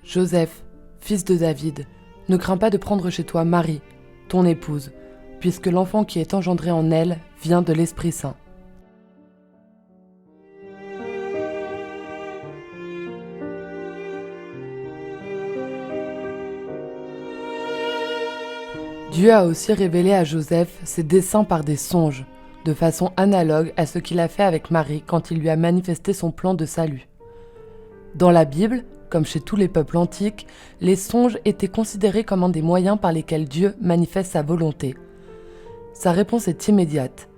Joseph, fils de David, ne crains pas de prendre chez toi Marie, ton épouse, puisque l'enfant qui est engendré en elle vient de l'Esprit Saint. Dieu a aussi révélé à Joseph ses desseins par des songes, de façon analogue à ce qu'il a fait avec Marie quand il lui a manifesté son plan de salut. Dans la Bible, comme chez tous les peuples antiques, les songes étaient considérés comme un des moyens par lesquels Dieu manifeste sa volonté. Sa réponse est immédiate.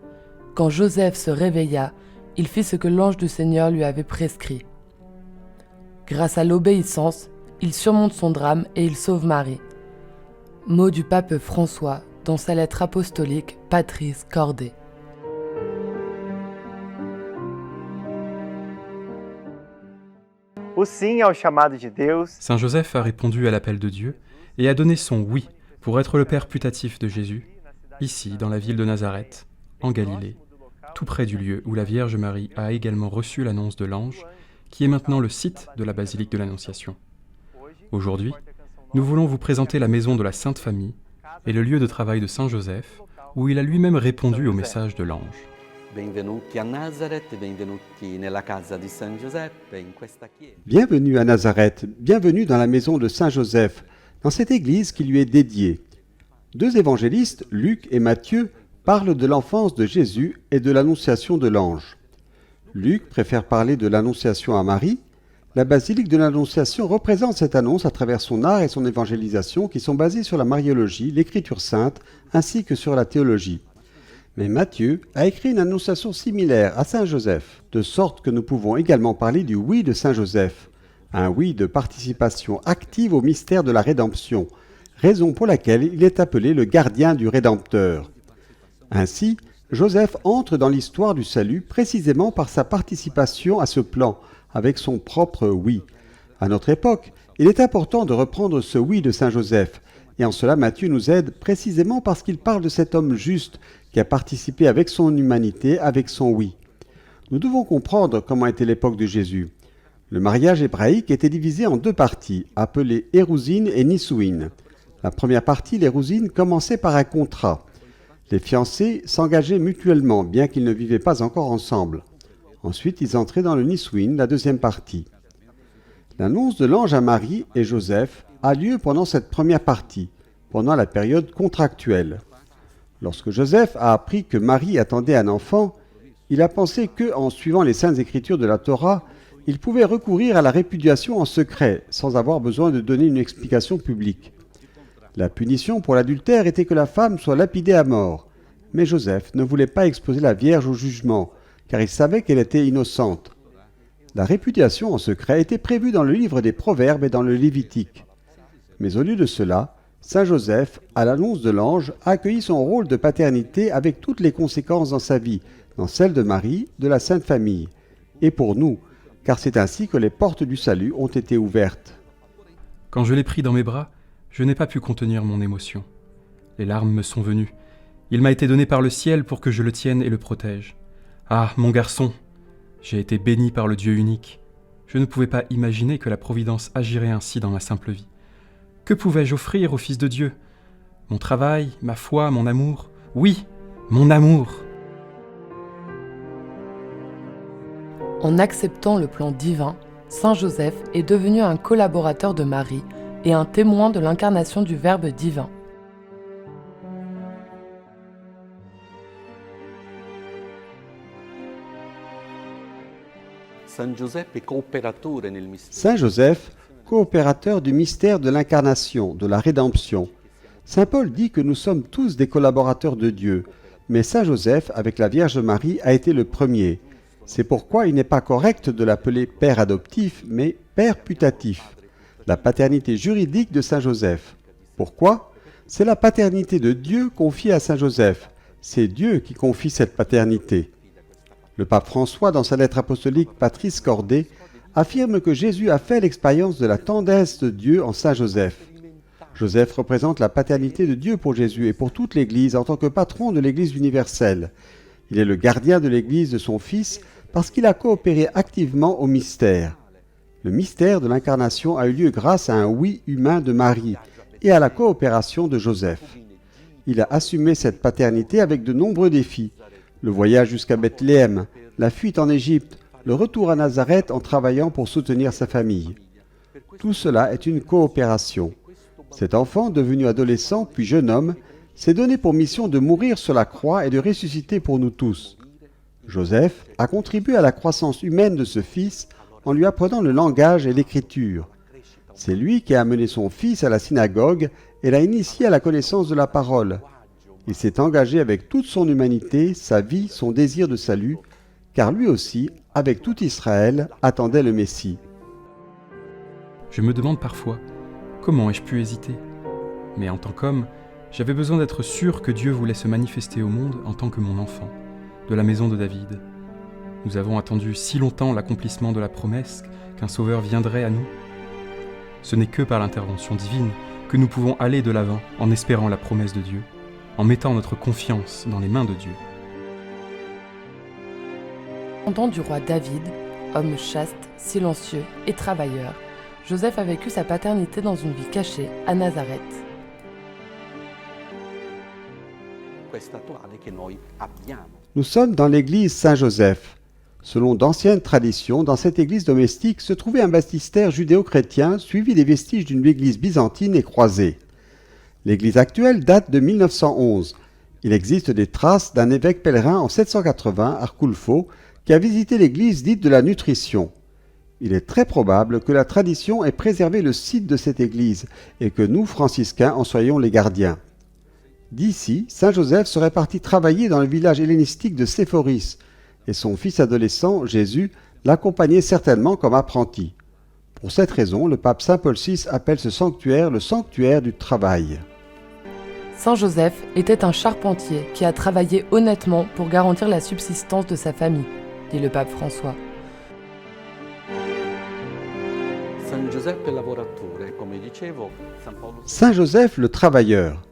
Quand Joseph se réveilla, il fit ce que l'ange du Seigneur lui avait prescrit. Grâce à l'obéissance, il surmonte son drame et il sauve Marie. Mot du pape François dans sa lettre apostolique Patris Corde. O sim ao chamado de Deus. Saint Joseph a répondu à l'appel de Dieu et a donné son oui pour être le père putatif de Jésus, ici dans la ville de Nazareth, en Galilée, tout près du lieu où la Vierge Marie a également reçu l'annonce de l'ange, qui est maintenant le site de la basilique de l'Annonciation. Aujourd'hui, nous voulons vous présenter la maison de la Sainte Famille et le lieu de travail de Saint Joseph, où il a lui-même répondu au message de l'ange. Benvenuti a Nazareth, benvenuti nella casa di San Giuseppe, in questa chiesa. Bienvenue à Nazareth, bienvenue dans la maison de Saint Joseph, dans cette église qui lui est dédiée. Deux évangélistes, Luc et Matthieu, parlent de l'enfance de Jésus et de l'annonciation de l'ange. Luc préfère parler de l'annonciation à Marie. La basilique de l'Annonciation représente cette annonce à travers son art et son évangélisation qui sont basés sur la mariologie, l'écriture sainte, ainsi que sur la théologie. Mais Matthieu a écrit une annonciation similaire à Saint Joseph, de sorte que nous pouvons également parler du oui de Saint Joseph, un oui de participation active au mystère de la rédemption, raison pour laquelle il est appelé le gardien du Rédempteur. Ainsi, Joseph entre dans l'histoire du salut précisément par sa participation à ce plan, avec son propre oui. À notre époque, il est important de reprendre ce oui de Saint Joseph, et en cela Matthieu nous aide précisément parce qu'il parle de cet homme juste qui a participé avec son humanité, avec son oui. Nous devons comprendre comment était l'époque de Jésus. Le mariage hébraïque était divisé en deux parties, appelées Hérousine et Nissouine. La première partie, l'Hérousine, commençait par un contrat. Les fiancés s'engageaient mutuellement, bien qu'ils ne vivaient pas encore ensemble. Ensuite, ils entraient dans le Nissouine, la deuxième partie. L'annonce de l'ange à Marie et Joseph a lieu pendant cette première partie, pendant la période contractuelle. Lorsque Joseph a appris que Marie attendait un enfant, il a pensé que, en suivant les saintes écritures de la Torah, il pouvait recourir à la répudiation en secret, sans avoir besoin de donner une explication publique. La punition pour l'adultère était que la femme soit lapidée à mort. Mais Joseph ne voulait pas exposer la Vierge au jugement, car il savait qu'elle était innocente. La répudiation en secret était prévue dans le livre des Proverbes et dans le Lévitique. Mais au lieu de cela, Saint Joseph, à l'annonce de l'ange, a accueilli son rôle de paternité avec toutes les conséquences dans sa vie, dans celle de Marie, de la Sainte Famille, et pour nous, car c'est ainsi que les portes du salut ont été ouvertes. Quand je l'ai pris dans mes bras, je n'ai pas pu contenir mon émotion. Les larmes me sont venues. Il m'a été donné par le ciel pour que je le tienne et le protège. Ah, mon garçon, j'ai été béni par le Dieu unique. Je ne pouvais pas imaginer que la Providence agirait ainsi dans ma simple vie. Que pouvais-je offrir au Fils de Dieu ? Mon travail, ma foi, mon amour ? Oui, mon amour ! En acceptant le plan divin, Saint Joseph est devenu un collaborateur de Marie et un témoin de l'incarnation du Verbe divin. San Giuseppe cooperatore nel mistero. Saint Joseph, coopérateur du mystère de l'incarnation, de la rédemption. Saint Paul dit que nous sommes tous des collaborateurs de Dieu, mais Saint Joseph, avec la Vierge Marie, a été le premier. C'est pourquoi il n'est pas correct de l'appeler père adoptif, mais père putatif. La paternité juridique de Saint Joseph. Pourquoi ? C'est la paternité de Dieu confiée à Saint Joseph. C'est Dieu qui confie cette paternité. Le pape François, dans sa lettre apostolique Patris Corde, affirme que Jésus a fait l'expérience de la tendresse de Dieu en Saint Joseph. Joseph représente la paternité de Dieu pour Jésus et pour toute l'Église en tant que patron de l'Église universelle. Il est le gardien de l'Église de son Fils parce qu'il a coopéré activement au mystère. Le mystère de l'incarnation a eu lieu grâce à un oui humain de Marie et à la coopération de Joseph. Il a assumé cette paternité avec de nombreux défis. Le voyage jusqu'à Bethléem, la fuite en Égypte, le retour à Nazareth en travaillant pour soutenir sa famille. Tout cela est une coopération. Cet enfant, devenu adolescent puis jeune homme, s'est donné pour mission de mourir sur la croix et de ressusciter pour nous tous. Joseph a contribué à la croissance humaine de ce fils en lui apprenant le langage et l'écriture. C'est lui qui a amené son fils à la synagogue et l'a initié à la connaissance de la parole. Il s'est engagé avec toute son humanité, sa vie, son désir de salut, car lui aussi, avec tout Israël, attendait le Messie. Je me demande parfois, comment ai-je pu hésiter ? Mais en tant qu'homme, j'avais besoin d'être sûr que Dieu voulait se manifester au monde en tant que mon enfant, de la maison de David. Nous avons attendu si longtemps l'accomplissement de la promesse qu'un sauveur viendrait à nous. Ce n'est que par l'intervention divine que nous pouvons aller de l'avant en espérant la promesse de Dieu, en mettant notre confiance dans les mains de Dieu. Descendant du roi David, homme chaste, silencieux et travailleur, Joseph a vécu sa paternité dans une vie cachée à Nazareth. Nous sommes dans l'église Saint-Joseph. Selon d'anciennes traditions, dans cette église domestique se trouvait un baptistère judéo-chrétien suivi des vestiges d'une église byzantine et croisée. L'église actuelle date de 1911. Il existe des traces d'un évêque pèlerin en 780, Arculfo, qui a visité l'église dite de la Nutrition. Il est très probable que la tradition ait préservé le site de cette église et que nous, franciscains, en soyons les gardiens. D'ici, Saint Joseph serait parti travailler dans le village hellénistique de Séphoris, et son fils adolescent, Jésus, l'accompagnait certainement comme apprenti. Pour cette raison, le pape Saint Paul VI appelle ce sanctuaire le sanctuaire du travail. Saint Joseph était un charpentier qui a travaillé honnêtement pour garantir la subsistance de sa famille, dit le pape François. Saint Joseph le travailleur.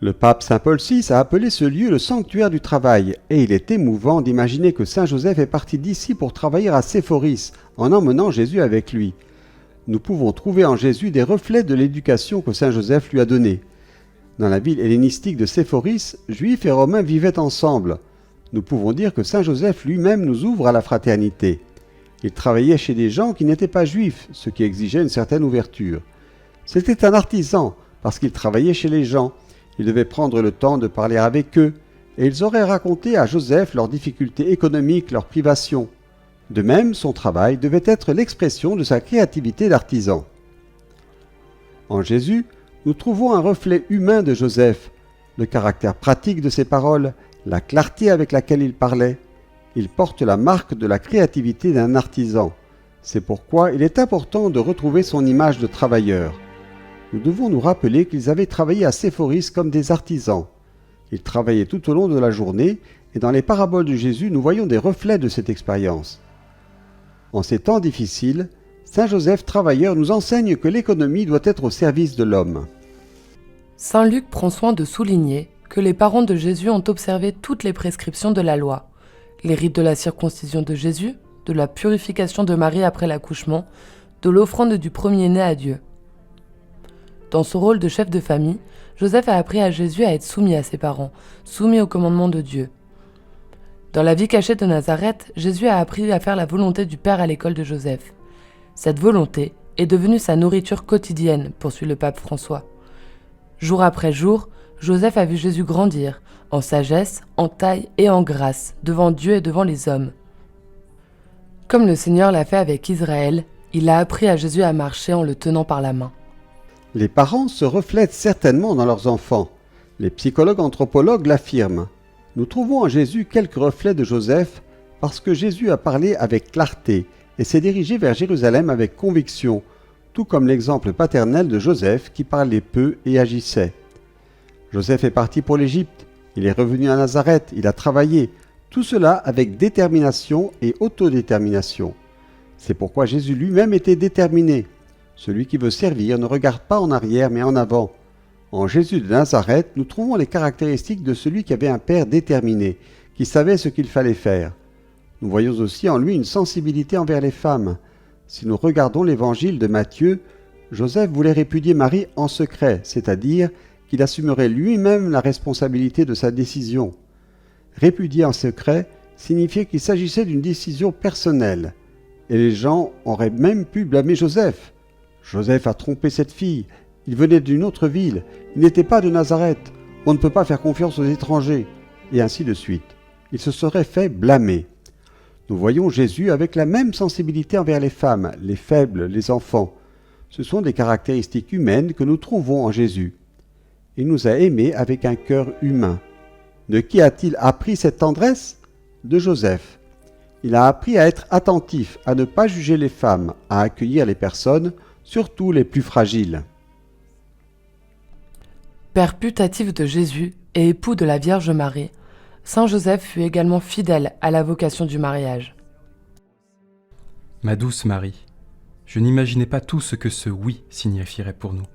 Le pape Saint Paul VI a appelé ce lieu le sanctuaire du travail, et il est émouvant d'imaginer que Saint Joseph est parti d'ici pour travailler à Séphoris, en emmenant Jésus avec lui. Nous pouvons trouver en Jésus des reflets de l'éducation que Saint Joseph lui a donnée. Dans la ville hellénistique de Séphoris, Juifs et Romains vivaient ensemble. Nous pouvons dire que Saint Joseph lui-même nous ouvre à la fraternité. Il travaillait chez des gens qui n'étaient pas juifs, ce qui exigeait une certaine ouverture. C'était un artisan, parce qu'il travaillait chez les gens. Il devait prendre le temps de parler avec eux, et ils auraient raconté à Joseph leurs difficultés économiques, leurs privations. De même, son travail devait être l'expression de sa créativité d'artisan. En Jésus, nous trouvons un reflet humain de Joseph, le caractère pratique de ses paroles, la clarté avec laquelle il parlait. Il porte la marque de la créativité d'un artisan. C'est pourquoi il est important de retrouver son image de travailleur. Nous devons nous rappeler qu'ils avaient travaillé à Séphoris comme des artisans. Ils travaillaient tout au long de la journée, et dans les paraboles de Jésus, nous voyons des reflets de cette expérience. En ces temps difficiles, Saint Joseph travailleur nous enseigne que l'économie doit être au service de l'homme. Saint Luc prend soin de souligner que les parents de Jésus ont observé toutes les prescriptions de la loi, les rites de la circoncision de Jésus, de la purification de Marie après l'accouchement, de l'offrande du premier-né à Dieu. Dans son rôle de chef de famille, Joseph a appris à Jésus à être soumis à ses parents, soumis au commandement de Dieu. Dans la vie cachée de Nazareth, Jésus a appris à faire la volonté du Père à l'école de Joseph. Cette volonté est devenue sa nourriture quotidienne, poursuit le pape François. Jour après jour, Joseph a vu Jésus grandir, en sagesse, en taille et en grâce, devant Dieu et devant les hommes. Comme le Seigneur l'a fait avec Israël, il a appris à Jésus à marcher en le tenant par la main. Les parents se reflètent certainement dans leurs enfants. Les psychologues anthropologues l'affirment. Nous trouvons en Jésus quelques reflets de Joseph parce que Jésus a parlé avec clarté et s'est dirigé vers Jérusalem avec conviction, tout comme l'exemple paternel de Joseph qui parlait peu et agissait. Joseph est parti pour l'Égypte, il est revenu à Nazareth, il a travaillé, tout cela avec détermination et autodétermination. C'est pourquoi Jésus lui-même était déterminé. Celui qui veut servir ne regarde pas en arrière mais en avant. En Jésus de Nazareth, nous trouvons les caractéristiques de celui qui avait un père déterminé, qui savait ce qu'il fallait faire. Nous voyons aussi en lui une sensibilité envers les femmes. Si nous regardons l'évangile de Matthieu, Joseph voulait répudier Marie en secret, c'est-à-dire qu'il assumerait lui-même la responsabilité de sa décision. Répudier en secret signifiait qu'il s'agissait d'une décision personnelle, et les gens auraient même pu blâmer Joseph. Joseph a trompé cette fille, il venait d'une autre ville, il n'était pas de Nazareth, on ne peut pas faire confiance aux étrangers, et ainsi de suite. Il se serait fait blâmer. Nous voyons Jésus avec la même sensibilité envers les femmes, les faibles, les enfants. Ce sont des caractéristiques humaines que nous trouvons en Jésus. Il nous a aimés avec un cœur humain. De qui a-t-il appris cette tendresse ? De Joseph. Il a appris à être attentif, à ne pas juger les femmes, à accueillir les personnes, surtout les plus fragiles. Père putatif de Jésus et époux de la Vierge Marie, Saint Joseph fut également fidèle à la vocation du mariage. Ma douce Marie, je n'imaginais pas tout ce que ce oui signifierait pour nous.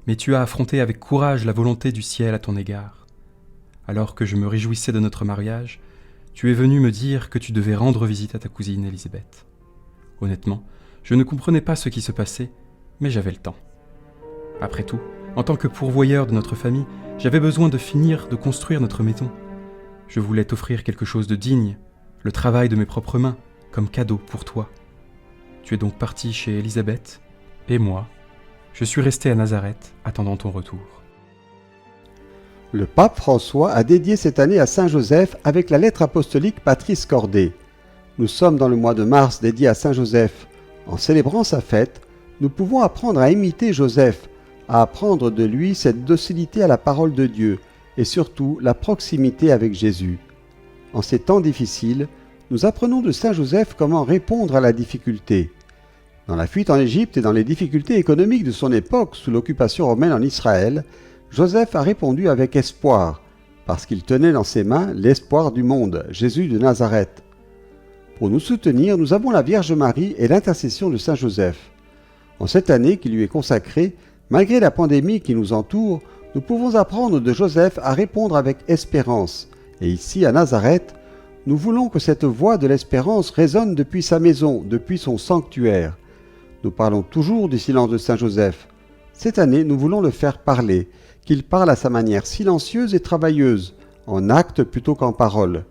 Mais tu as affronté avec courage la volonté du ciel à ton égard. Alors que je me réjouissais de notre mariage, tu es venu me dire que tu devais rendre visite à ta cousine Élisabeth. Honnêtement, je ne comprenais pas ce qui se passait, mais j'avais le temps. Après tout, en tant que pourvoyeur de notre famille, j'avais besoin de finir de construire notre maison. Je voulais t'offrir quelque chose de digne, le travail de mes propres mains, comme cadeau pour toi. Tu es donc parti chez Élisabeth, et moi, je suis resté à Nazareth, attendant ton retour. Le pape François a dédié cette année à Saint Joseph avec la lettre apostolique Patris Cordée. Nous sommes dans le mois de mars dédié à Saint Joseph. En célébrant sa fête, nous pouvons apprendre à imiter Joseph, à apprendre de lui cette docilité à la parole de Dieu et surtout la proximité avec Jésus. En ces temps difficiles, nous apprenons de Saint Joseph comment répondre à la difficulté. Dans la fuite en Égypte et dans les difficultés économiques de son époque sous l'occupation romaine en Israël, Joseph a répondu avec espoir, parce qu'il tenait dans ses mains l'espoir du monde, Jésus de Nazareth. Pour nous soutenir, nous avons la Vierge Marie et l'intercession de Saint Joseph. En cette année qui lui est consacrée, malgré la pandémie qui nous entoure, nous pouvons apprendre de Joseph à répondre avec espérance. Et ici, à Nazareth, nous voulons que cette voix de l'espérance résonne depuis sa maison, depuis son sanctuaire. Nous parlons toujours du silence de Saint Joseph. Cette année, nous voulons le faire parler, qu'il parle à sa manière silencieuse et travailleuse, en actes plutôt qu'en paroles.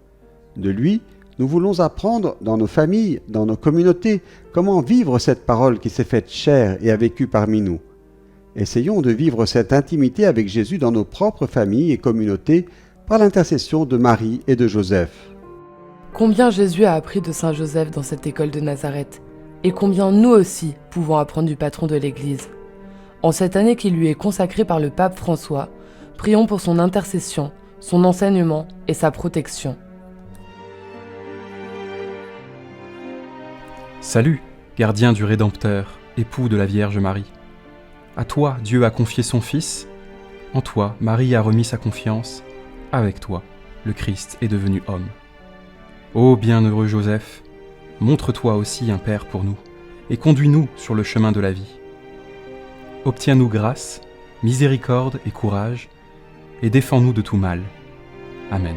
De lui, nous voulons apprendre dans nos familles, dans nos communautés, comment vivre cette parole qui s'est faite chair et a vécu parmi nous. Essayons de vivre cette intimité avec Jésus dans nos propres familles et communautés par l'intercession de Marie et de Joseph. Combien Jésus a appris de Saint Joseph dans cette école de Nazareth, et combien nous aussi pouvons apprendre du patron de l'Église. En cette année qui lui est consacrée par le pape François, prions pour son intercession, son enseignement et sa protection. Salut, gardien du Rédempteur, époux de la Vierge Marie. À toi, Dieu a confié son Fils. En toi, Marie a remis sa confiance. Avec toi, le Christ est devenu homme. Ô bienheureux Joseph, montre-toi aussi un Père pour nous, et conduis-nous sur le chemin de la vie. Obtiens-nous grâce, miséricorde et courage, et défends-nous de tout mal. Amen.